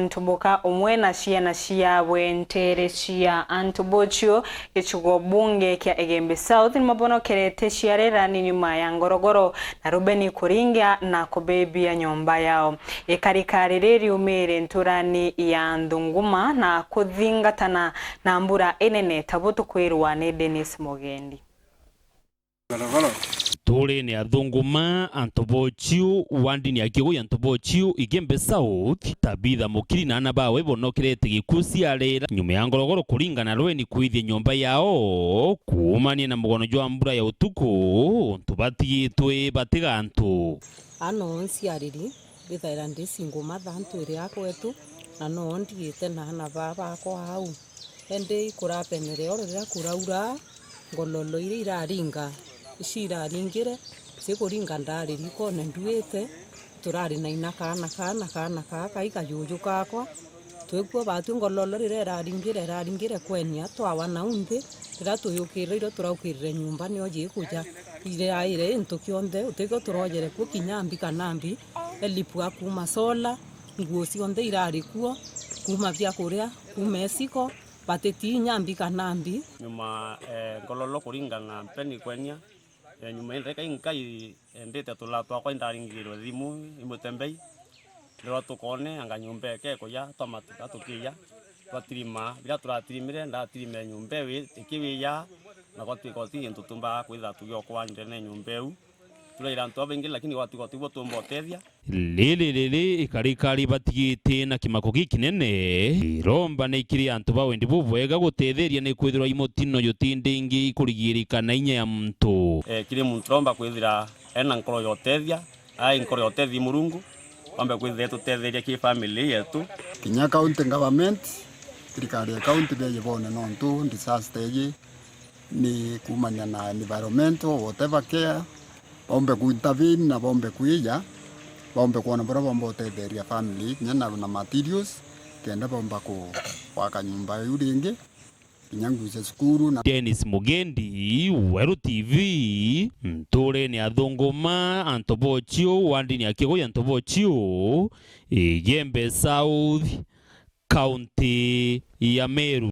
Ntuboka omwena ciana ciawe ntere cia Antubochio gichugo bunge kia Igembe South nimabonokerete ciarerani nyuma ya Ngorogoro na RWENI KURINGA na kubebia nyomba yao ikarikari riumire nturani ya THUGNGUMA na kuthingatana na Mbura INENE tabutu kwirwa ni Dennis Mugendi. Tore ni THUGNGUMA ANTUBOCHIU wandini akigo ya ANTUBOCHIU IGEMBE South tabitha mukiri na BAWE bonokerete gikusi arera nyuma ya Ngorogoro KURINGA na RWENI KUITHIA nyomba yao kuumania na mugono jwa mbura ya utuku tubatigitwe batigantu ano nsiariri bithaira ndisinguma thantu iri akwetu na no ndigite na baba ko hau ende ikurapenere orira kuraura ngololo iri iraringa ishira ringire sikuringa ndari riko nenduite turari na inakana kana ikajuju kakwa twekuo batu ngololo rira ringire kwenia twawana unthi rira tuyukire iro turaukirire nyumba ni oje kuja ire aire into kionde uteko turojere ku kinyambi kanambi elipu akuma sola nguo cionde irari kuo kuma bya kuria kumesiko bateti nyambi kanambi nyuma ngololo kuringa na peni kwenia nyuma ndeka inkai ndete tulatwa kwa ndaringiro thimu imutembei rero tukone anga nyumba keko ya tomatika tukiya twatirima bila turatirimire ndatirime nyumba wi ikiwiya na goti ntutumba kwitha tugyo kwanje ne nyumba eu turaira ntu abengi lakini goti botumbotethia lele ikarikari batigite na kimako gikinene iromba ne ikiri antu bawe ndi bubwega gutetheria ne kwithirwa imutino yutindingi kurigirikana inya ya muntu kiri muntu romba kwithira ena nkoro yotethia ai nkoro yotethi murungu ombe kwithira tutetheria ki family yetu kinya county government thirikari ya county be yebone nontu disaster ye ni kumanya na environmental whatever care bombe kuintervene na bombe kuija bombe kuona bora bombe tetheria family nyana na materials kenda bomba ku waka nyumba yuringi kinyanguze skuru na Dennis Mugendi Weru TV ntore ni THUGNGUMA ANTUBOCHIU wandini akigo ya ANTUBOCHIU IGEMBE South County ya Meru.